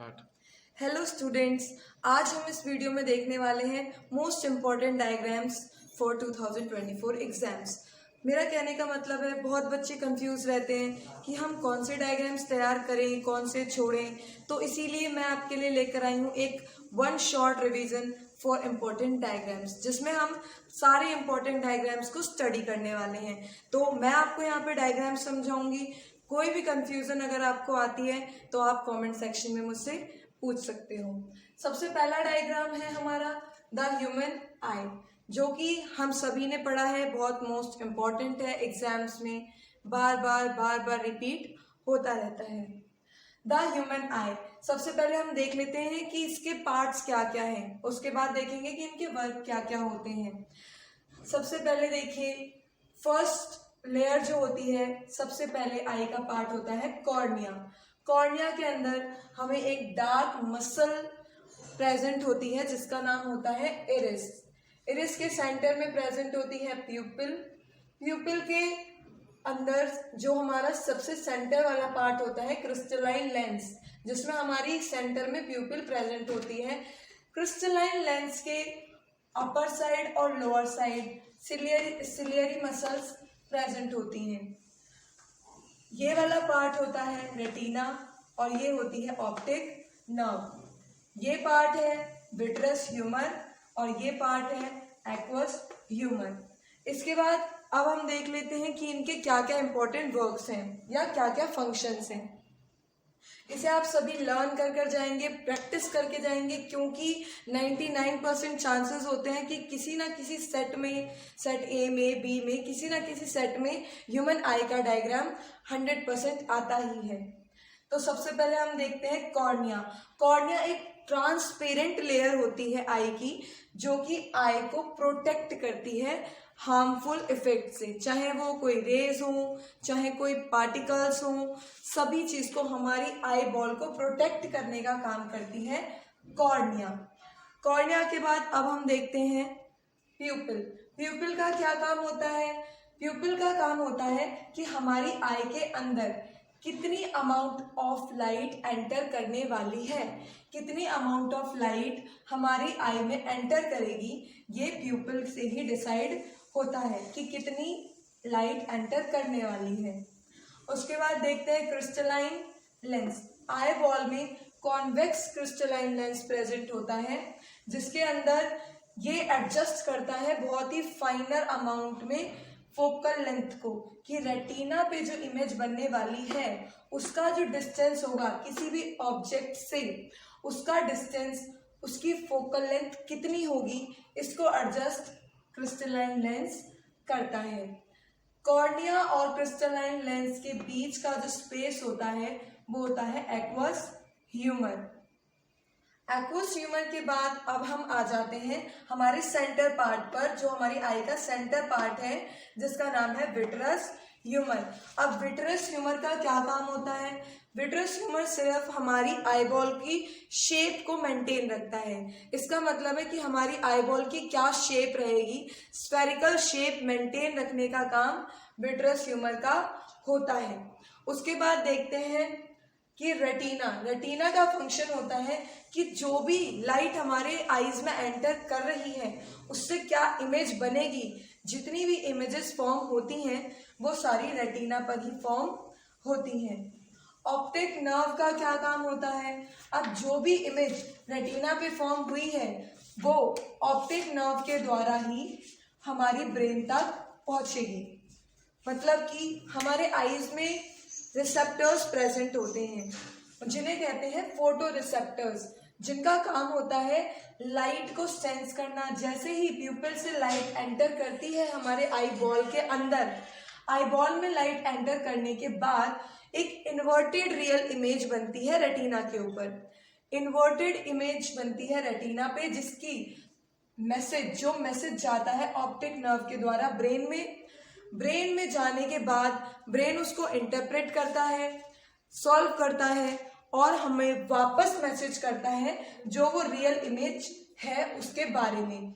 Start. Hello students, आज हम इस वीडियो में देखने वाले हैं most important diagrams for 2024 exams. मेरा कहने का मतलब है बहुत बच्चे कंफ्यूज रहते हैं कि हम कौन से डायग्राम्स तैयार करें, कौन से छोड़ें। तो इसीलिए मैं आपके लिए लेकर आई हूँ एक one short revision for important diagrams, जिसमें हम सारे इम्पोर्टेंट डायग्राम्स को स्टडी करने वाले हैं। तो मैं आपको यहाँ पे डायग्राम समझाऊंगी। कोई भी कंफ्यूजन अगर आपको आती है तो आप कमेंट सेक्शन में मुझसे पूछ सकते हो। सबसे पहला डायग्राम है हमारा द ह्यूमन आई, जो कि हम सभी ने पढ़ा है, बहुत मोस्ट इम्पॉर्टेंट है, एग्जाम्स में बार बार रिपीट होता रहता है। द ह्यूमन आई, सबसे पहले हम देख लेते हैं कि इसके पार्ट्स क्या क्या हैं, उसके बाद देखेंगे कि इनके वर्क क्या क्या होते हैं। सबसे पहले देखिए, फर्स्ट लेयर जो होती है, सबसे पहले आई का पार्ट होता है कॉर्निया। कॉर्निया के अंदर हमें एक डार्क मसल प्रेजेंट होती है जिसका नाम होता है इरिस। इरिस के सेंटर में प्रेजेंट होती है प्यूपिल। प्यूपिल के अंदर जो हमारा सबसे सेंटर वाला पार्ट होता है क्रिस्टलाइन लेंस, जिसमें हमारी सेंटर में प्यूपिल प्रेजेंट होती है। क्रिस्टलाइन लेंस के अपर साइड और lower side ciliary muscles present होती हैं। ये वाला पार्ट होता है रेटिना और ये होती है ऑप्टिक नर्व। ये पार्ट है विट्रस ह्यूमर और ये पार्ट है एक्वस ह्यूमर। इसके बाद अब हम देख लेते हैं कि इनके क्या क्या इंपॉर्टेंट वर्क्स हैं या क्या क्या फंक्शंस हैं। इसे आप सभी लर्न कर जाएंगे, प्रैक्टिस करके जाएंगे, क्योंकि 99% चांसेस होते हैं कि किसी ना किसी सेट में, सेट ए में, बी में, किसी ना किसी सेट में ह्यूमन आई का डायग्राम 100% आता ही है। तो सबसे पहले हम देखते हैं कॉर्निया। कॉर्निया एक ट्रांसपेरेंट लेयर होती है आई की, जो कि आई को प्रोटेक्ट करती है हार्मफुल इफेक्ट से, चाहे वो कोई रेज हो, चाहे कोई पार्टिकल्स हो, सभी चीज को हमारी आई बॉल को प्रोटेक्ट करने का काम करती है कॉर्निया। कॉर्निया के बाद अब हम देखते हैं प्यूपिल। प्यूपिल का क्या काम होता है? प्यूपिल का काम होता है कि हमारी आई के अंदर कितनी अमाउंट ऑफ लाइट एंटर करने वाली है, कितनी अमाउंट ऑफ लाइट हमारी आई में एंटर करेगी, ये प्यूपिल से ही डिसाइड होता है कि कितनी लाइट एंटर करने वाली है। उसके बाद देखते हैं क्रिस्टलाइन लेंस। आई बॉल में कॉन्वेक्स क्रिस्टलाइन लेंस प्रेजेंट होता है, जिसके अंदर ये एडजस्ट करता है बहुत ही फाइनर अमाउंट में फोकल लेंथ को, कि रेटिना पे जो इमेज बनने वाली है उसका जो डिस्टेंस होगा किसी भी ऑब्जेक्ट से, उसका डिस्टेंस, उसकी फोकल लेंथ कितनी होगी, इसको एडजस्ट क्रिस्टलाइन लेंस करता है। कॉर्निया और क्रिस्टलाइन लेंस के बीच का जो स्पेस होता है वो होता है एक्वस ह्यूमर। एक्वस ह्यूमर के बाद अब हम आ जाते हैं हमारे सेंटर पार्ट पर, जो हमारी आई का सेंटर पार्ट है, जिसका नाम है विट्रस ह्यूमर। अब विट्रस ह्यूमर का क्या काम होता है? विट्रस ह्यूमर सिर्फ हमारी आई बॉल की शेप को मेंटेन रखता है। इसका मतलब है कि हमारी आई बॉल की क्या शेप रहेगी, स्फेरिकल शेप मेंटेन रखने का काम विट्रस ह्यूमर का होता है। उसके बाद देखते हैं कि रेटिना का फंक्शन होता है कि जो भी लाइट हमारे आईज में एंटर कर रही है उससे क्या इमेज बनेगी, जितनी भी इमेजेस फॉर्म होती हैं वो सारी रेटिना पर ही फॉर्म होती हैं। ऑप्टिक नर्व का क्या काम होता है? अब जो भी इमेज रेटिना पे फॉर्म हुई है वो ऑप्टिक नर्व के द्वारा ही हमारी ब्रेन तक पहुंचेगी। मतलब कि हमारे आईज में रिसेप्टर्स प्रेजेंट होते हैं, जिन्हें कहते हैं फोटो रिसेप्टर्स, जिनका काम होता है लाइट को सेंस करना। जैसे ही प्यूपिल से लाइट एंटर करती है हमारे आई बॉल के अंदर, आई बॉल में लाइट एंटर करने के बाद एक इन्वर्टेड रियल इमेज बनती है रेटिना के ऊपर। इन्वर्टेड इमेज बनती है रेटिना पे, जिसकी जो मैसेज जाता है ऑप्टिक नर्व के द्वारा ब्रेन में जाने के बाद ब्रेन उसको इंटरप्रेट करता है, सॉल्व करता है और हमें वापस मैसेज करता है जो वो रियल इमेज है उसके बारे में।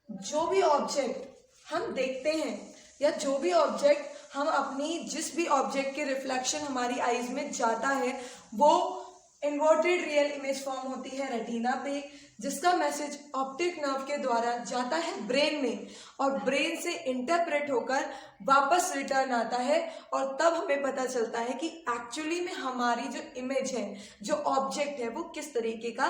जो भी ऑब्जेक्ट हम देखते हैं या जो भी ऑब्जेक्ट हम जिस भी ऑब्जेक्ट के रिफ्लेक्शन हमारी आईज में जाता है वो इन्वर्टेड रियल इमेज फॉर्म होती है रेटिना पे, जिसका मैसेज ऑप्टिक नर्व के द्वारा जाता है ब्रेन में और ब्रेन से इंटरप्रेट होकर वापस रिटर्न आता है, और तब हमें पता चलता है कि एक्चुअली में हमारी जो इमेज है, जो ऑब्जेक्ट है, वो किस तरीके का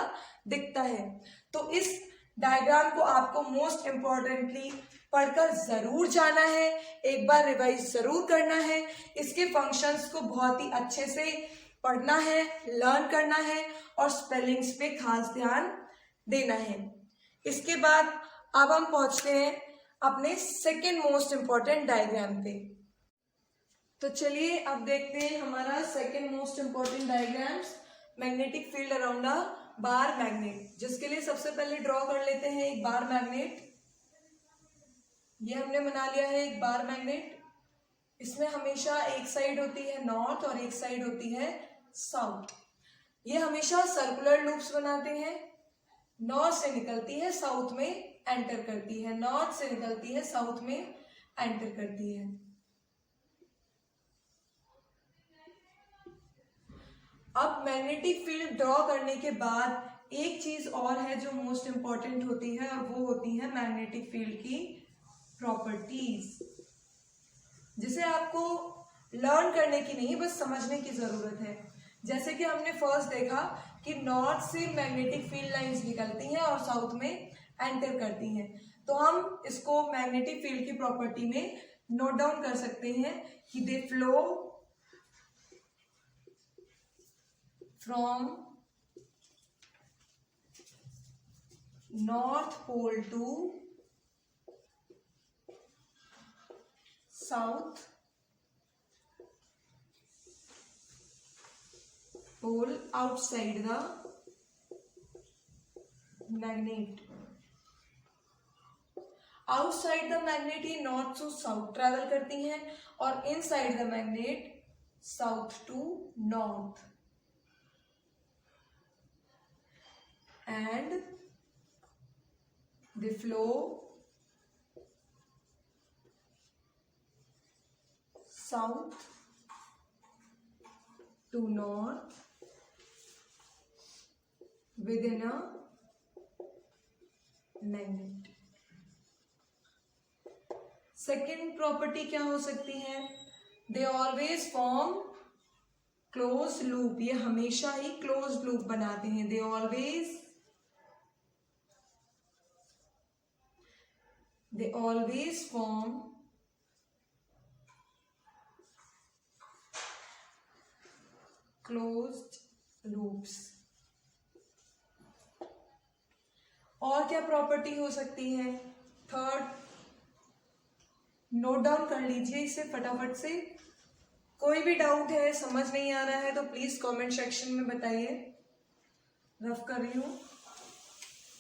दिखता है। तो इस डायग्राम को आपको मोस्ट इम्पॉर्टेंटली पढ़कर जरूर जाना है, एक बार रिवाइज जरूर करना है, इसके फंक्शंस को बहुत ही अच्छे से पढ़ना है, लर्न करना है और स्पेलिंग्स पे खास ध्यान देना है। इसके बाद अब हम पहुंचते हैं अपने सेकेंड मोस्ट इम्पॉर्टेंट डायग्राम पे। तो चलिए अब देखते हैं हमारा second most important diagrams, magnetic field around a bar magnet, जिसके लिए सबसे पहले ड्रॉ कर लेते हैं एक बार मैग्नेट। ये हमने बना लिया है एक बार मैग्नेट। इसमें हमेशा एक साइड होती है नॉर्थ और एक साइड होती है साउथ। ये हमेशा सर्कुलर लूप्स बनाते हैं, नॉर्थ से निकलती है साउथ में एंटर करती है, नॉर्थ से निकलती है साउथ में एंटर करती है। अब मैग्नेटिक फील्ड ड्रॉ करने के बाद एक चीज और है जो मोस्ट इंपॉर्टेंट होती है, और वो होती है मैग्नेटिक फील्ड की प्रॉपर्टीज, जिसे आपको लर्न करने की नहीं, बस समझने की जरूरत है। जैसे कि हमने फर्स्ट देखा कि नॉर्थ से मैग्नेटिक फील्ड लाइंस निकलती हैं और साउथ में एंटर करती हैं, तो हम इसको मैग्नेटिक फील्ड की प्रॉपर्टी में नोट डाउन कर सकते हैं कि they flow from north pole to south pole outside the magnet। Outside the magnet ये नॉर्थ टू साउथ ट्रेवल करती हैं और inside the magnet south to north, and they flow south to north within a magnet। Second property क्या हो सकती है? They always form close loop, ये हमेशा ही क्लोज लूप बनाते हैं। दे ऑलवेज फॉर्म क्लोज्ड लूप्स। और क्या प्रॉपर्टी हो सकती है? थर्ड, नोट डाउन कर लीजिए इसे फटाफट से। कोई भी डाउट है, समझ नहीं आ रहा है तो प्लीज कमेंट सेक्शन में बताइए। रफ कर रही हूं,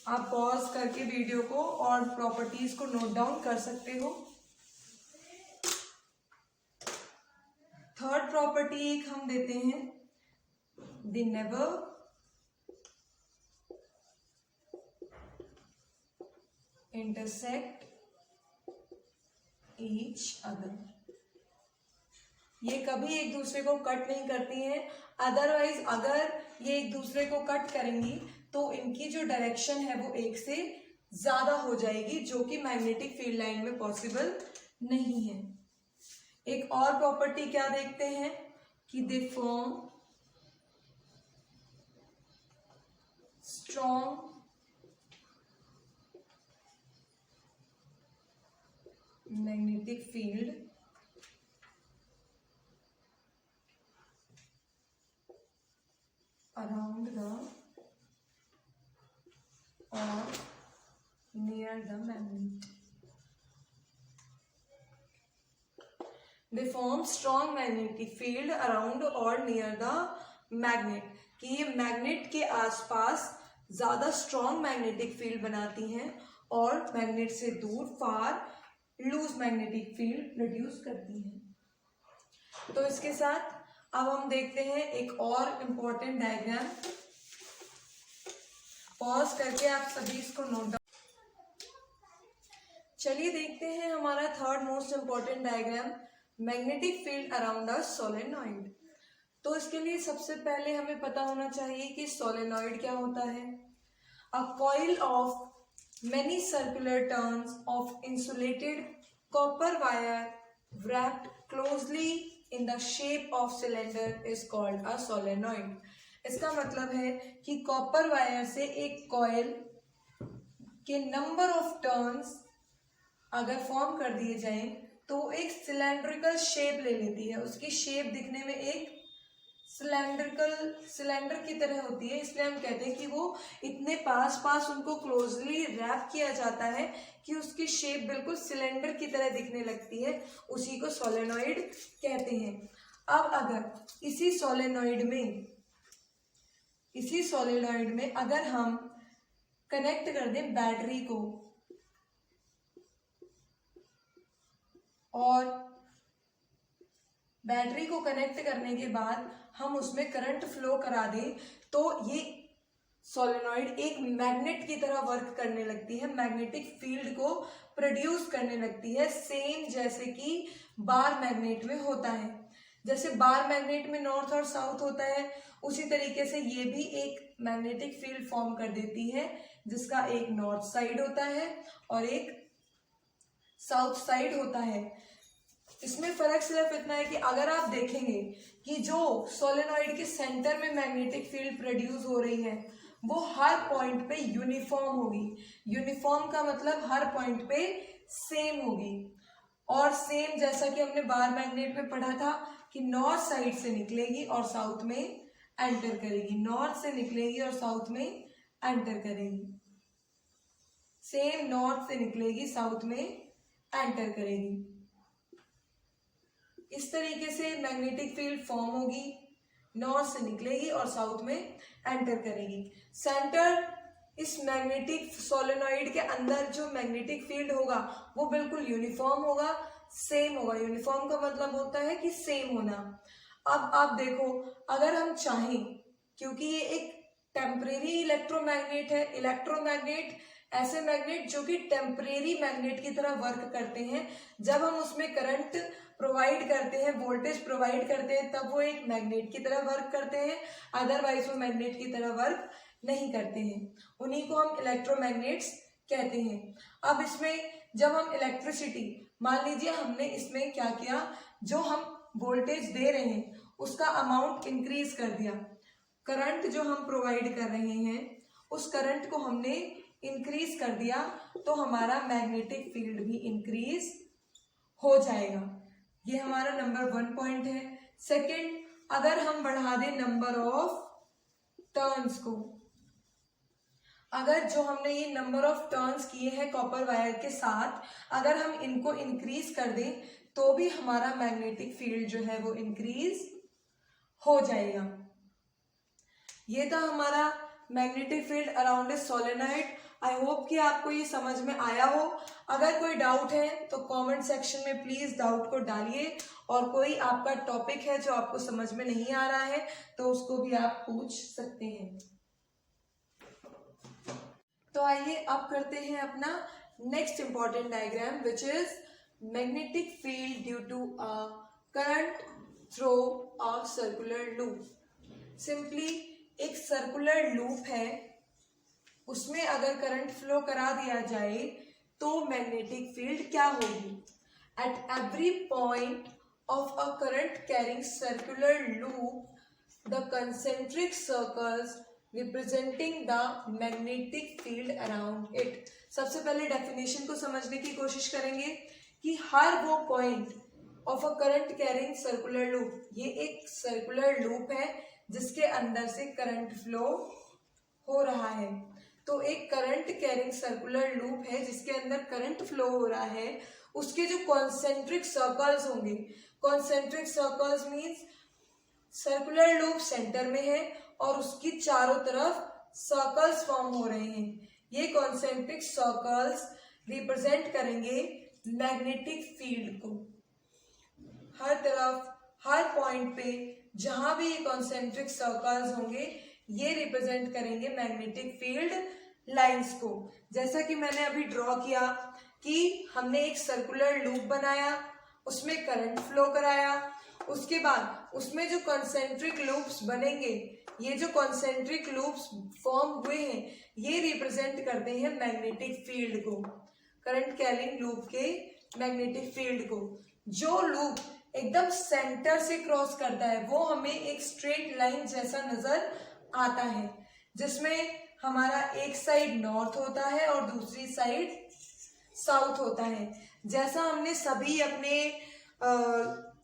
आप पॉज करके वीडियो को और प्रॉपर्टीज को नोट डाउन कर सकते हो। थर्ड प्रॉपर्टी एक हम देते हैं, they never intersect each other. ये कभी एक दूसरे को कट नहीं करती हैं, अदरवाइज अगर ये एक दूसरे को कट करेंगी तो इनकी जो डायरेक्शन है वो एक से ज्यादा हो जाएगी, जो कि मैग्नेटिक फील्ड लाइन में पॉसिबल नहीं है। एक और प्रॉपर्टी क्या देखते हैं कि they form strong magnetic field around the or near the magnet। They form strong magnetic field around or near the magnet, कि ये मैग्नेट के आसपास ज्यादा स्ट्रॉन्ग मैग्नेटिक फील्ड बनाती हैं और मैग्नेट से दूर फार लूज मैग्नेटिक फील्ड प्रोड्यूस करती है। तो इसके साथ अब हम देखते हैं एक और इम्पोर्टेंट डायग्राम। पॉज करके आप सभी इसको नोट डाउन। चलिए देखते हैं हमारा third most important diagram, magnetic field around a solenoid. तो इसके लिए सबसे पहले हमें पता होना चाहिए कि सोलेनॉइड क्या होता है। A coil of many circular turns of insulated copper wire wrapped closely in the shape of cylinder is called a solenoid। इसका मतलब है कि कॉपर वायर से एक कॉइल के नंबर ऑफ टर्न्स अगर फॉर्म कर दिए जाएं तो एक सिलेंड्रिकल शेप ले लेती है। उसकी शेप दिखने में एक सिलेंडर की तरह होती है, इसलिए हम कहते हैं कि वो इतने पास पास उनको क्लोजली रैप किया जाता है कि उसकी शेप बिल्कुल सिलेंडर की तरह दिखने लगती है। उसी को सोलेनॉइड कहते हैं। अब अगर इसी सोलेनॉइड में अगर हम कनेक्ट कर दें बैटरी को और बैटरी को कनेक्ट करने के बाद हम उसमें करंट फ्लो करा दें तो ये सोलेनॉइड एक मैग्नेट की तरह वर्क करने लगती है, मैग्नेटिक फील्ड को प्रोड्यूस करने लगती है, सेम जैसे कि बार मैग्नेट में होता है। जैसे बार मैग्नेट में नॉर्थ और साउथ होता है, उसी तरीके से ये भी एक मैग्नेटिक फील्ड फॉर्म कर देती है, जिसका एक नॉर्थ साइड होता है और एक साउथ साइड होता है। इसमें फर्क सिर्फ इतना है कि अगर आप देखेंगे कि जो सोलेनॉइड के सेंटर में मैग्नेटिक फील्ड प्रोड्यूस हो रही है वो हर पॉइंट पे यूनिफॉर्म होगी। यूनिफॉर्म का मतलब हर पॉइंट पे सेम होगी, और सेम जैसा कि हमने बार मैग्नेट में पढ़ा था कि नॉर्थ साइड से निकलेगी और साउथ में एंटर करेगी, नॉर्थ से निकलेगी और साउथ में एंटर करेगी, सेम नॉर्थ से निकलेगी साउथ में एंटर करेगी। इस तरीके से मैग्नेटिक फील्ड फॉर्म होगी, नॉर्थ से निकलेगी और साउथ में एंटर करेगी। सेंटर इस मैग्नेटिक सोलेनॉइड के अंदर जो मैग्नेटिक फील्ड होगा वो बिल्कुल यूनिफॉर्म होगा, सेम होगा। यूनिफॉर्म का मतलब होता है कि सेम होना। अब आप देखो, अगर हम चाहें, क्योंकि ये एक टेम्परेरी इलेक्ट्रोमैग्नेट है, इलेक्ट्रोमैग्नेट ऐसे मैग्नेट जो कि टेम्परेरी मैग्नेट की तरह वर्क करते हैं, जब हम उसमें करंट प्रोवाइड करते हैं, वोल्टेज प्रोवाइड करते हैं, तब वो एक मैग्नेट की तरह वर्क करते हैं, अदरवाइज वो मैग्नेट की तरह वर्क नहीं करते हैं। उन्हीं को हम इलेक्ट्रोमैग्नेट्स कहते हैं। अब इसमें जब हम इलेक्ट्रिसिटी, मान लीजिए हमने इसमें क्या किया, जो हम वोल्टेज दे रहे हैं उसका अमाउंट इंक्रीज कर दिया, करंट जो हम प्रोवाइड कर रहे हैं उस करंट को हमने इंक्रीज कर दिया, तो हमारा मैग्नेटिक फील्ड भी इंक्रीज हो जाएगा। ये हमारा नंबर 1 पॉइंट है। सेकंड, अगर हम बढ़ा दें नंबर ऑफ टर्न्स को, अगर जो हमने ये नंबर ऑफ टर्न्स किए हैं कॉपर वायर के साथ, अगर हम इनको इंक्रीज कर दें तो भी हमारा मैग्नेटिक फील्ड जो है वो इंक्रीज हो जाएगा। ये था हमारा magnetic field around a solenoid. I hope कि आपको ये समझ में आया हो। अगर कोई डाउट है तो कमेंट सेक्शन में प्लीज डाउट को डालिए, और कोई आपका टॉपिक है जो आपको समझ में नहीं आ रहा है तो उसको भी आप पूछ सकते हैं। तो आइए अब करते हैं अपना next important diagram, which is magnetic field due to a current through a circular loop. Simply एक सर्कुलर लूप है, उसमें अगर करंट फ्लो करा दिया जाए तो मैग्नेटिक फील्ड क्या होगी। At every point of a current carrying circular loop the concentric circles representing the magnetic field around it. सबसे पहले डेफिनेशन को समझने की कोशिश करेंगे कि हर वो point of a current carrying circular loop, ये एक सर्कुलर लूप है जिसके अंदर से करंट फ्लो हो रहा है। तो एक करंट कैरिंग सर्कुलर लूप है जिसके अंदर करंट फ्लो हो रहा है, उसके जो कॉन्सेंट्रिक सर्कल्स होंगे, concentric circles means circular loop centre में है और उसकी चारों तरफ सर्कल्स फॉर्म हो रहे हैं। ये कॉन्सेंट्रिक सर्कल्स रिप्रेजेंट करेंगे मैग्नेटिक फील्ड को। हर तरफ, हर पॉइंट पे जहां भी ये कॉन्सेंट्रिक सर्कल्स होंगे ये रिप्रेजेंट करेंगे मैग्नेटिक फील्ड लाइंस को। जैसा कि मैंने अभी ड्रॉ किया कि हमने एक सर्कुलर लूप बनाया, उसमें करंट फ्लो कराया उसके बाद उसमें जो कॉन्सेंट्रिक लूप्स बनेंगे, ये जो कॉन्सेंट्रिक लूप्स फॉर्म हुए हैं, ये रिप्रेजेंट करते हैं मैग्नेटिक फील्ड को, करंट कैरिंग लूप के मैग्नेटिक फील्ड को। जो लूप एकदम सेंटर से क्रॉस करता है वो हमें एक स्ट्रेट लाइन जैसा नजर आता है, जिसमें हमारा एक साइड नॉर्थ होता है और दूसरी साइड साउथ होता है। जैसा हमने सभी अपने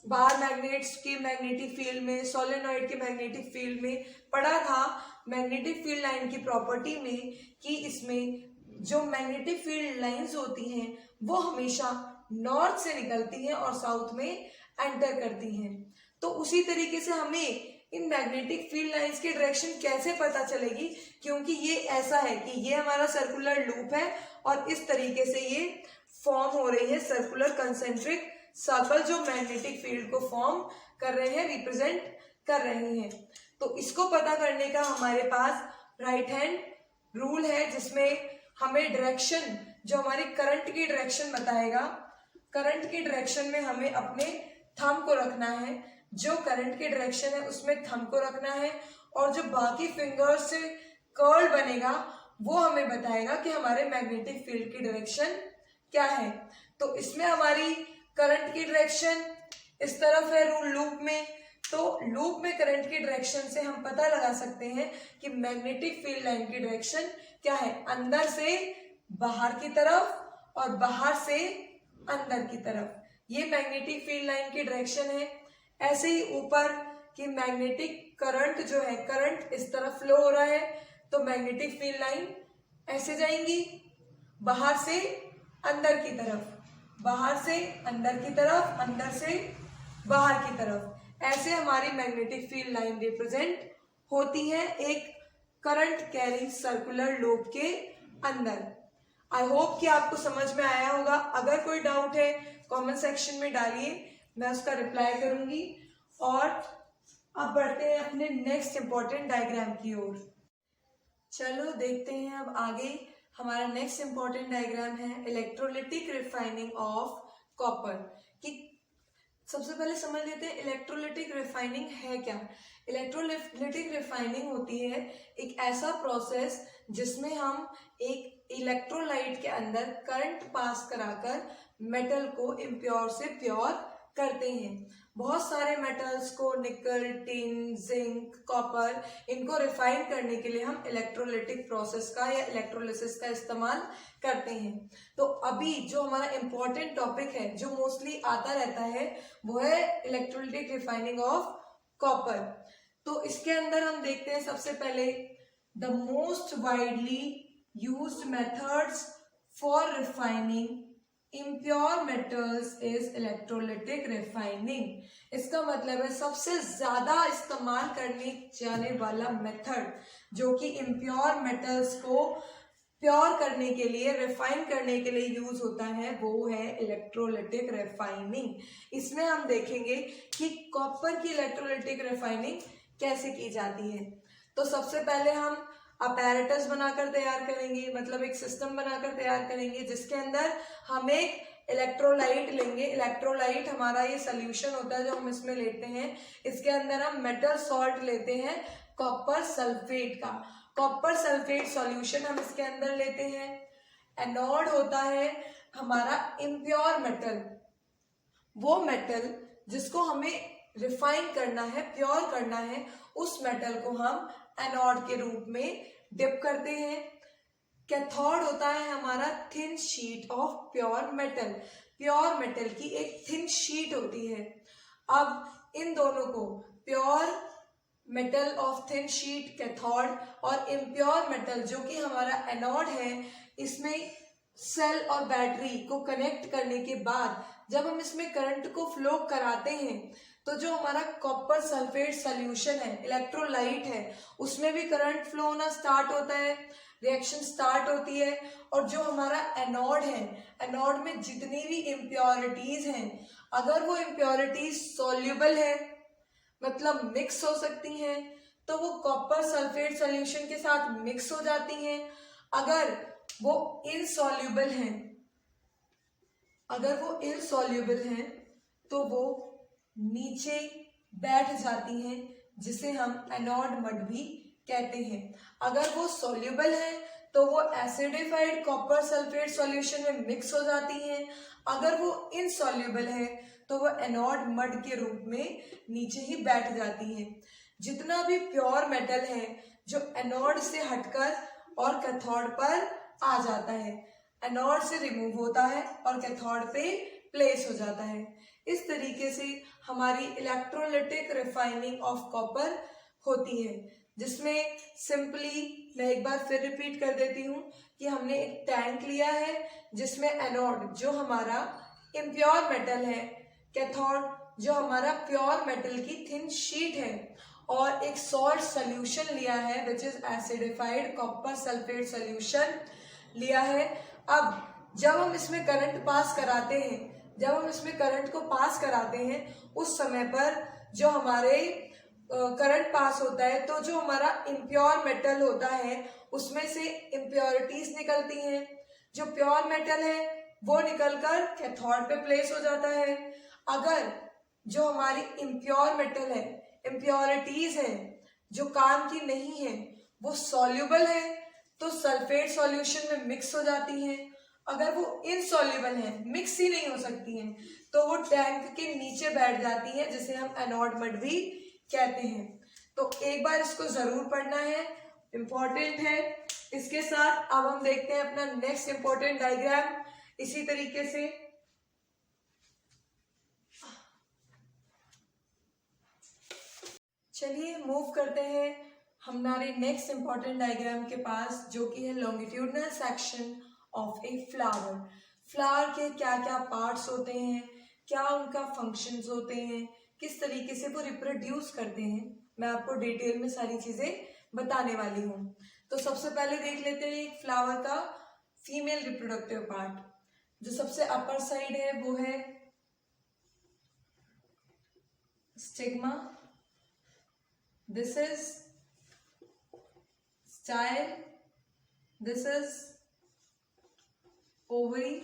बार मैग्नेट्स के मैग्नेटिक फील्ड में, सोलेनॉइड के मैग्नेटिक फील्ड में पढ़ा था, मैग्नेटिक फील्ड लाइन की प्रॉपर्टी में, कि इसमें जो मैग्नेटिक फील्ड लाइंस होती हैं वो हमेशा नॉर्थ से निकलती हैं और साउथ में एंटर करती हैं। तो उसी तरीके से हमें इन मैग्नेटिक फील्ड लाइंस की डायरेक्शन कैसे पता चलेगी, क्योंकि ये ऐसा है कि ये हमारा सर्कुलर लूप है और इस तरीके से ये फॉर्म हो रही है सर्कुलर कंसेंट्रिक सर्कल, जो मैग्नेटिक फील्ड को फॉर्म कर रहे हैं, रिप्रेजेंट कर रहे हैं। तो इसको पता करने का हमारे पास राइट हैंड रूल है, जिसमें हमें डायरेक्शन, जो हमारी करंट की डायरेक्शन बताएगा, करंट की डायरेक्शन में हमें अपने थंब को रखना है, जो करंट की डायरेक्शन है उसमें थंब को रखना है, और जो बाकी फिंगर्स से कर्ल बनेगा वो हमें बताएगा कि हमारे मैग्नेटिक फील्ड की डायरेक्शन क्या है। तो इसमें हमारी करंट की डायरेक्शन इस तरफ है लूप में, तो लूप में करंट की डायरेक्शन से हम पता लगा सकते हैं कि मैग्नेटिक फील्ड लाइन की डायरेक्शन क्या है, अंदर से बाहर की तरफ और बाहर से अंदर की तरफ। ये मैग्नेटिक फील्ड लाइन की डायरेक्शन है। ऐसे ही ऊपर की मैग्नेटिक करंट जो है, करंट इस तरफ फ्लो हो रहा है, तो मैग्नेटिक फील्ड लाइन ऐसे जाएंगी, बाहर से अंदर की तरफ, बाहर से अंदर की तरफ, अंदर से बाहर की तरफ। ऐसे हमारी मैग्नेटिक फील्ड लाइन रिप्रेजेंट होती है एक करंट कैरिंग सर्कुलर लूप के अंदर। आई होप कि आपको समझ में आया होगा। अगर कोई डाउट है कमेंट सेक्शन में डालिए, मैं उसका रिप्लाई करूंगी। और अब बढ़ते हैं अपने नेक्स्ट इंपॉर्टेंट डायग्राम की ओर। चलो देखते हैं अब आगे। हमारा नेक्स्ट इंपॉर्टेंट डायग्राम है इलेक्ट्रोलिटिक रिफाइनिंग ऑफ कॉपर। कि सबसे पहले समझ लेते हैं इलेक्ट्रोलिटिक रिफाइनिंग है क्या। इलेक्ट्रोलिटिक रिफाइनिंग होती है एक ऐसा प्रोसेस जिसमें हम एक इलेक्ट्रोलाइट के अंदर करंट पास कराकर मेटल को इम्प्योर से प्योर करते हैं। बहुत सारे मेटल्स को, निकल, टिन, जिंक, कॉपर, इनको रिफाइन करने के लिए हम इलेक्ट्रोलिटिक प्रोसेस का या इलेक्ट्रोलिसिस का इस्तेमाल करते हैं। तो अभी जो हमारा इम्पोर्टेंट टॉपिक है, जो मोस्टली आता रहता है, वो है इलेक्ट्रोलिटिक रिफाइनिंग ऑफ कॉपर। तो इसके अंदर हम देखते हैं सबसे पहले the most widely used methods for refining impure metals is electrolytic refining. इसका मतलब है सबसे ज्यादा इस्तेमाल करने जाने वाला मेथड जो कि इम्प्योर मेटल्स को प्योर करने के लिए, रिफाइन करने के लिए यूज होता है, वो है इलेक्ट्रोलिटिक रिफाइनिंग। इसमें हम देखेंगे कि कॉपर की इलेक्ट्रोलिटिक रिफाइनिंग कैसे की जाती है। तो सबसे पहले हम अपैरेटस बनाकर तैयार करेंगे, मतलब एक सिस्टम बनाकर तैयार करेंगे जिसके अंदर हम एक इलेक्ट्रोलाइट लेंगे। इलेक्ट्रोलाइट हमारा ये सोल्यूशन होता है जो हम इसमें लेते हैं। इसके अंदर हम मेटल सॉल्ट लेते हैं कॉपर सल्फेट का। कॉपर सल्फेट सॉल्यूशन हम इसके अंदर लेते हैं। एनोड होता है हमारा इम्प्योर मेटल, वो मेटल जिसको हमें रिफाइन करना है, प्योर करना है, उस मेटल को हम एनोड के रूप में डिप करते हैं। कैथोड होता है हमारा thin sheet of pure metal. Pure metal की एक थिन शीट होती है। अब इन दोनों को, pure metal of thin sheet cathode और इम्प्योर मेटल जो कि हमारा एनोड है, इसमें सेल और बैटरी को कनेक्ट करने के बाद जब हम इसमें करंट को फ्लो कराते हैं तो जो हमारा कॉपर सल्फेट सॉल्यूशन है, इलेक्ट्रोलाइट है, उसमें भी करंट फ्लो होना स्टार्ट होता है, रिएक्शन स्टार्ट होती है। और जो हमारा एनोड है, एनोड में जितनी भी इम्प्योरिटीज हैं, अगर वो इम्प्योरिटीज सॉल्युबल है, मतलब मिक्स हो सकती हैं, तो वो कॉपर सल्फेट सॉल्यूशन के साथ मिक्स हो जाती हैं। अगर वो इनसॉल्युबल हैं, अगर वो इनसॉल्युबल हैं तो वो नीचे बैठ जाती हैं, जिसे हम एनोड मड भी कहते हैं। अगर वो सॉल्युबल है तो वो एसिडिफाइड कॉपर सल्फेट सॉल्यूशन में मिक्स हो जाती हैं। अगर वो इनसॉल्युबल है तो वो एनोड मड के रूप में नीचे ही बैठ जाती हैं। जितना भी प्योर मेटल है जो एनोड से हटकर और कैथोड पर आ जाता है, एनोड से रिमूव होता है और कैथोड पे प्लेस हो जाता है। इस तरीके से हमारी इलेक्ट्रोलिटिक रिफाइनिंग ऑफ कॉपर होती है, जिसमें सिंपली मैं एक बार फिर रिपीट कर देती हूँ कि हमने एक टैंक लिया है जिसमें एनोड जो हमारा इम्प्योर मेटल है, कैथोड जो हमारा प्योर मेटल की थिन शीट है, और एक सॉल्ट सोल्यूशन लिया है which is acidified copper sulphate solution लिया है। अब जब हम इसमें करंट पास कराते हैं, जब हम इसमें करंट को पास कराते हैं, उस समय पर जो हमारे करंट पास होता है तो जो हमारा इम्प्योर मेटल होता है उसमें से इम्प्योरिटीज निकलती हैं। जो प्योर मेटल है वो निकलकर कैथोड पे प्लेस हो जाता है। अगर जो हमारी इम्प्योर मेटल है, इम्प्योरिटीज है जो काम की नहीं है, वो सॉल्युबल है तो सल्फेट सॉल्यूशन में मिक्स हो जाती हैं। अगर वो इनसॉल्युबल है, मिक्स ही नहीं हो सकती हैं, तो वो टैंक के नीचे बैठ जाती हैं, जिसे हम एनोड मड भी कहते हैं। तो एक बार इसको जरूर पढ़ना है, इंपॉर्टेंट है। इसके साथ अब हम देखते हैं अपना नेक्स्ट इंपॉर्टेंट डायग्राम। इसी तरीके से चलिए मूव करते हैं हमारे नेक्स्ट इंपॉर्टेंट डायग्राम के पास, जो कि है longitudinal section of a flower. Flower के क्या क्या पार्ट्स होते हैं, क्या उनका फंक्शंस होते हैं, किस तरीके से वो रिप्रोड्यूस करते हैं, मैं आपको डिटेल में सारी चीजें बताने वाली हूँ। तो सबसे पहले देख लेते हैं एक फ्लावर का फीमेल रिप्रोडक्टिव पार्ट। जो सबसे अपर साइड है वो है stigma, this is style, this is ovary.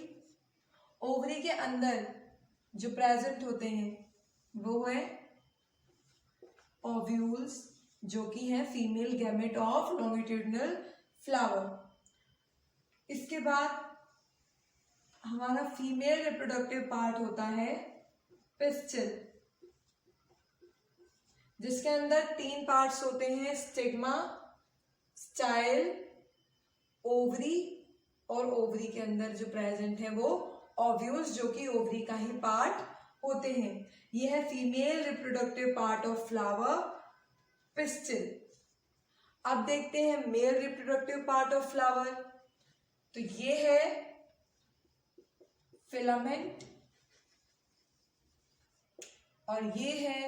Ovary के अंदर जो प्रेजेंट होते हैं वो है ओव्यूल्स, जो कि है female gamete of longitudinal flower. इसके बाद हमारा फीमेल रिप्रोडक्टिव पार्ट होता है पिस्टिल, जिसके अंदर 3 पार्ट्स होते हैं, स्टिग्मा, स्टाइल, ओवरी, और ओवरी के अंदर जो प्रेजेंट है वो ओव्यूल्स, जो कि ओवरी का ही पार्ट होते हैं। यह है female reproductive part of flower, pistil. अब देखते हैं male reproductive part of flower. तो ये है फिलामेंट और ये है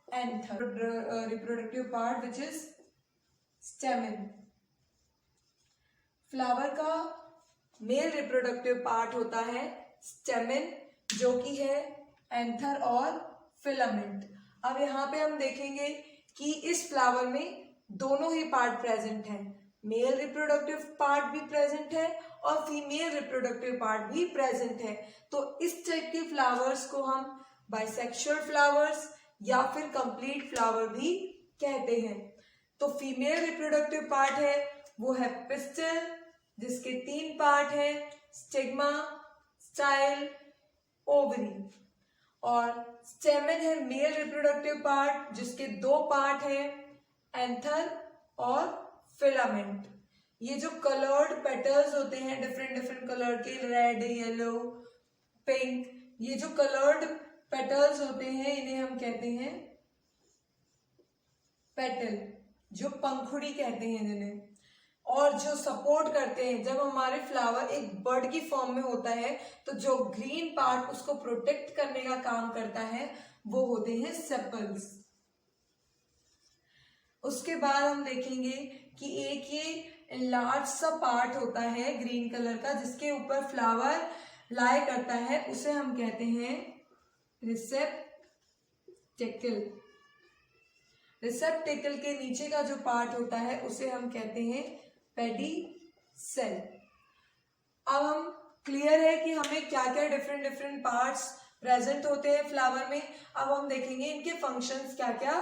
anther. Reproductive part which is stamen. Flower का मेल रिप्रोडक्टिव पार्ट होता है स्टेमेन, जो कि है एंथर और फिलामेंट। अब यहाँ पे हम देखेंगे कि इस फ्लावर में दोनों ही पार्ट प्रेजेंट हैं, मेल रिप्रोडक्टिव पार्ट भी प्रेजेंट है और फीमेल रिप्रोडक्टिव पार्ट भी प्रेजेंट है। तो इस टाइप के फ्लावर्स को हम बाइसेक्सुअल फ्लावर्स या फिर कंप्लीट फ्लावर भी कहते हैं। तो फीमेल रिप्रोडक्टिव पार्ट है वो है पिस्टिल, जिसके 3 पार्ट है, स्टिग्मा, स्टाइल, ओवरी, और स्टेमेन है मेल रिप्रोडक्टिव पार्ट, जिसके 2 पार्ट है, एंथर और फिलामेंट। ये जो कलर्ड पेटल्स होते हैं डिफरेंट कलर के, रेड, येलो, पिंक, ये जो कलर्ड पेटल्स होते हैं इन्हें हम कहते हैं पेटल, जो पंखुड़ी कहते हैं जिन्हें, और जो सपोर्ट करते हैं। जब हमारे फ्लावर एक बर्ड की फॉर्म में होता है तो जो ग्रीन पार्ट उसको प्रोटेक्ट करने का काम करता है वो होते हैं सेपल्स। उसके बाद हम देखेंगे कि एक ये लार्ज सा पार्ट होता है ग्रीन कलर का, जिसके ऊपर फ्लावर लाई करता है, उसे हम कहते हैं रिसेप्टेकल। रिसेप्टेकल के नीचे का जो पार्ट होता है उसे हम कहते हैं पेडिसेल। अब हम क्लियर है कि हमें क्या क्या डिफरेंट पार्ट्स प्रेजेंट होते हैं फ्लावर में। अब हम देखेंगे इनके फंक्शंस क्या क्या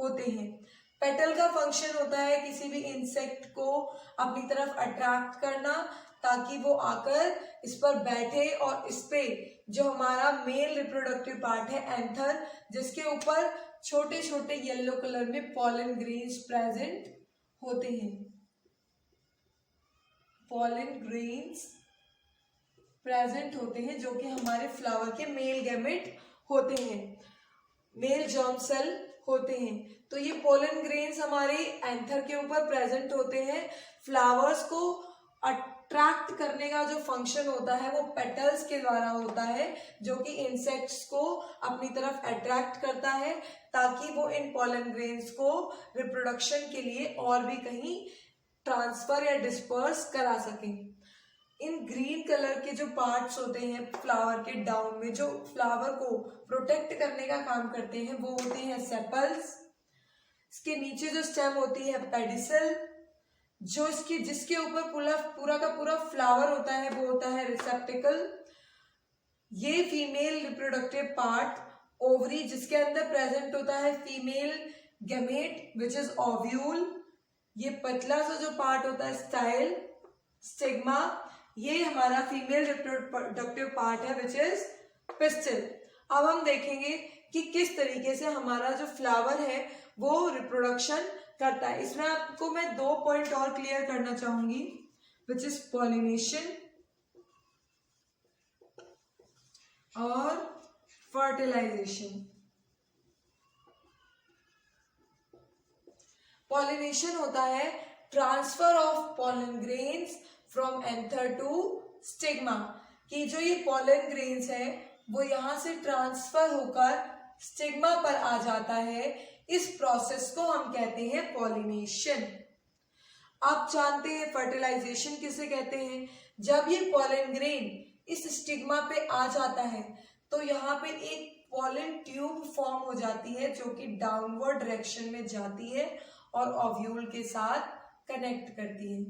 होते हैं। पेटल का फंक्शन होता है किसी भी इंसेक्ट को अपनी तरफ अट्रैक्ट करना, ताकि वो आकर इस पर बैठे और इस पे जो हमारा मेल रिप्रोडक्टिव पार्ट है एंथर, जिसके ऊपर छोटे छोटे येलो कलर में पॉलन ग्रेन्स प्रेजेंट होते हैं। पॉलन ग्रेन्स प्रेजेंट होते हैं जो कि हमारे फ्लावर के मेल गैमेट होते हैं, मेल जर्म सेल होते हैं। तो ये पोलन ग्रेन्स हमारे एंथर के ऊपर प्रेजेंट होते हैं। फ्लावर्स को अट्रैक्ट करने का जो फंक्शन होता है वो पेटल्स के द्वारा होता है, जो कि इंसेक्ट्स को अपनी तरफ अट्रैक्ट करता है, ताकि वो इन पोलन ग्रेन्स को रिप्रोडक्शन के लिए और भी कहीं ट्रांसफर या डिस्पर्स करा सकें। इन ग्रीन कलर के जो पार्ट्स होते हैं फ्लावर के डाउन में, जो फ्लावर को प्रोटेक्ट करने का काम करते हैं, वो होते हैं सेपल्स। इसके नीचे जो स्टेम होती है पेडिसल, जो जिसके ऊपर पूरा का पूरा फ्लावर होता है वो होता है रिसेप्टिकल। ये फीमेल रिप्रोडक्टिव पार्ट ओवरी, जिसके अंदर प्रेजेंट होता है female gamete which is ovule. ये पतला सा जो पार्ट होता है स्टाइल, स्टिग्मा, ये हमारा फीमेल रिप्रोडक्टिव पार्ट है विच इज पिस्टिल। अब हम देखेंगे कि किस तरीके से हमारा जो फ्लावर है वो रिप्रोडक्शन करता है। इसमें आपको मैं 2 पॉइंट और क्लियर करना चाहूंगी, विच इज पॉलिनेशन और फर्टिलाइजेशन। पॉलिनेशन होता है transfer of pollen grains from anther to stigma, कि जो ये पॉलन ग्रेन्स है वो यहां से ट्रांसफर होकर स्टिग्मा पर आ जाता है। इस प्रोसेस को हम कहते हैं पॉलिनेशन। आप जानते हैं फर्टिलाइजेशन किसे कहते हैं। जब ये पॉलन ग्रेन इस स्टिग्मा पे आ जाता है तो यहाँ पे एक पॉलन ट्यूब फॉर्म हो जाती है, जो कि डाउनवर्ड डायरेक्शन में जाती है और ओव्यूल के साथ कनेक्ट करती है।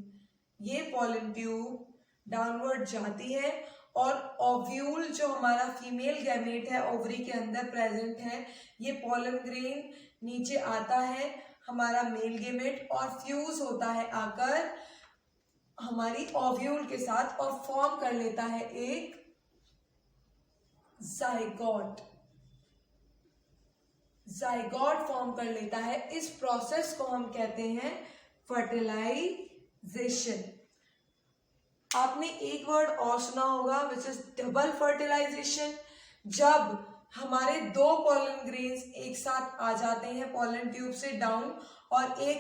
ये पॉलन ट्यूब डाउनवर्ड जाती है और ओव्यूल जो हमारा फीमेल गैमेट है ओवरी के अंदर प्रेजेंट है, ये पॉलन ग्रेन नीचे आता है हमारा मेल गैमेट और फ्यूज होता है आकर हमारी ओव्यूल के साथ और फॉर्म कर लेता है एक जाइगोट। जाइगोट फॉर्म कर लेता है। इस प्रोसेस को हम कहते हैं फर्टिलाइजेशन। आपने एक वर्ड और सुना होगा विच इज डबल फर्टिलाइजेशन। जब हमारे 2 पॉलन ग्रेन्स एक साथ आ जाते हैं पॉलन ट्यूब से डाउन और एक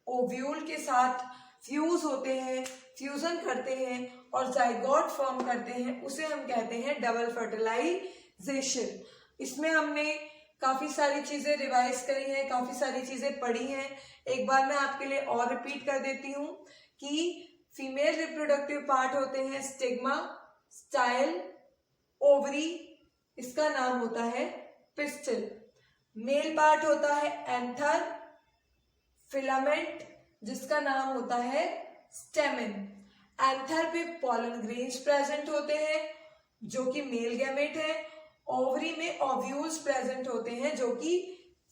ओव्यूल के साथ फ्यूज होते हैं, फ्यूजन करते हैं और जाइगोट फॉर्म करते हैं, उसे हम कहते हैं डबल फर्टिलाइजेशन। इसमें हमने काफी सारी चीजें रिवाइज करी हैं, काफी सारी चीजें पढ़ी हैं। एक बार मैं आपके लिए और रिपीट कर देती हूँ कि फीमेल रिप्रोडक्टिव पार्ट होते हैं स्टिग्मा, स्टाइल, ओवरी, इसका नाम होता है पिस्टिल। मेल पार्ट होता है एंथर, फिलामेंट, जिसका नाम होता है स्टेमेन। एंथर पे पॉलन ग्रेन्स प्रेजेंट होते हैं जो कि मेल गैमेट है। ओवरी में ओव्यूल्स प्रेजेंट होते हैं जो कि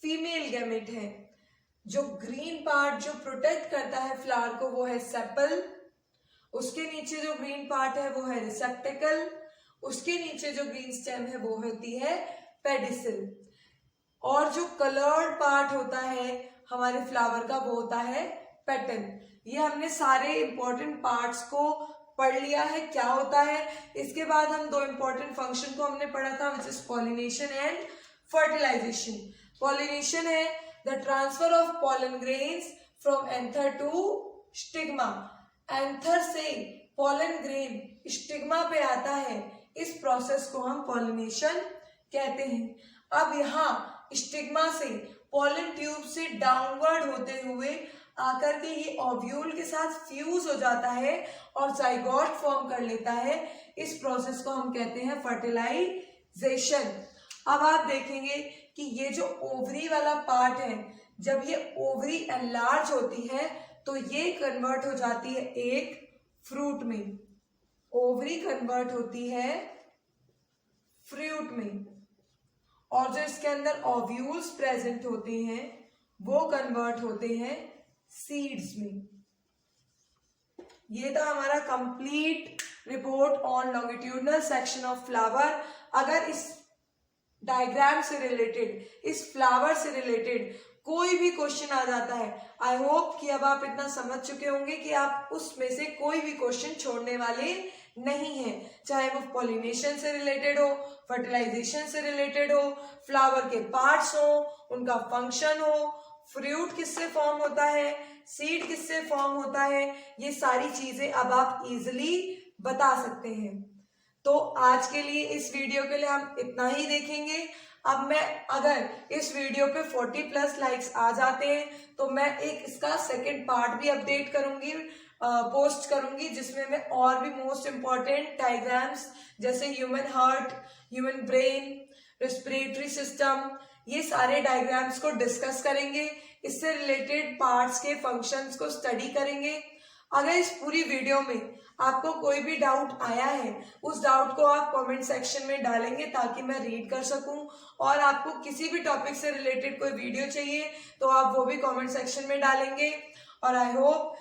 फीमेल गैमेट है। जो ग्रीन पार्ट जो प्रोटेक्ट करता है फ्लावर को वो है सेपल। उसके नीचे जो ग्रीन पार्ट है वो है रिसेप्टिकल। उसके नीचे जो ग्रीन स्टेम है वो होती है पेडिसिल। और जो कलर्ड पार्ट होता है हमारे फ्लावर का वो होता है पेटल। ये हमने सारे इंपॉर्टेंट पार्ट्स को पढ़ लिया है क्या होता है। इसके बाद हम 2 इंपॉर्टेंट फंक्शन को हमने पढ़ा था which is pollination and fertilisation. Pollination है the transfer of pollen grains from anther to stigma. Anther से पॉलन ग्रेन स्टिग्मा पे आता है, इस प्रोसेस को हम पॉलिनेशन कहते हैं। अब यहाँ स्टिग्मा से पॉलन ट्यूब से डाउनवर्ड होते हुए आकर के ये ओव्यूल के साथ फ्यूज हो जाता है और जाइगोट फॉर्म कर लेता है। इस प्रोसेस को हम कहते हैं फर्टिलाइजेशन। अब आप देखेंगे कि ये जो ओवरी वाला पार्ट है, जब ये ओवरी एनलार्ज होती है तो ये कन्वर्ट हो जाती है एक फ्रूट में। ओवरी कन्वर्ट होती है फ्रूट में, और जो इसके अंदर ओव्यूल्स प्रेजेंट होते हैं वो कन्वर्ट होते हैं सीड्स में। ये था हमारा complete report on longitudinal section of flower. अगर इस डायग्राम से रिलेटेड, इस फ्लावर से रिलेटेड कोई भी क्वेश्चन आ जाता है, आई होप कि अब आप इतना समझ चुके होंगे कि आप उसमें से कोई भी क्वेश्चन छोड़ने वाले नहीं है, चाहे वो पॉलिनेशन से रिलेटेड हो, फर्टिलाइजेशन से रिलेटेड हो, फ्लावर के पार्ट्स हो, उनका फंक्शन हो, फ्रूट किससे फॉर्म होता है, सीड किससे फॉर्म होता है, ये सारी चीजें अब आप इजिली बता सकते हैं। तो आज के लिए इस वीडियो के लिए हम इतना ही देखेंगे। अब मैं अगर इस वीडियो पे 40+ लाइक्स आ जाते हैं तो मैं एक इसका सेकंड पार्ट भी अपडेट करूंगी, पोस्ट करूंगी, जिसमें मैं और भी मोस्ट इम्पॉर्टेंट डायग्राम्स जैसे human heart, human brain, respiratory system, ये सारे डायग्राम्स को डिस्कस करेंगे, इससे रिलेटेड पार्ट्स के फंक्शंस को स्टडी करेंगे। अगर इस पूरी वीडियो में आपको कोई भी डाउट आया है, उस डाउट को आप कमेंट सेक्शन में डालेंगे ताकि मैं रीड कर सकूं, और आपको किसी भी टॉपिक से रिलेटेड कोई वीडियो चाहिए तो आप वो भी कमेंट सेक्शन में डालेंगे। और आई होप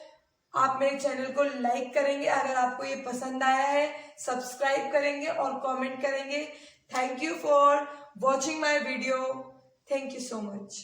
आप मेरे चैनल को लाइक करेंगे, अगर आपको ये पसंद आया है सब्सक्राइब करेंगे और कमेंट करेंगे। Thank you for watching my video. Thank you so much.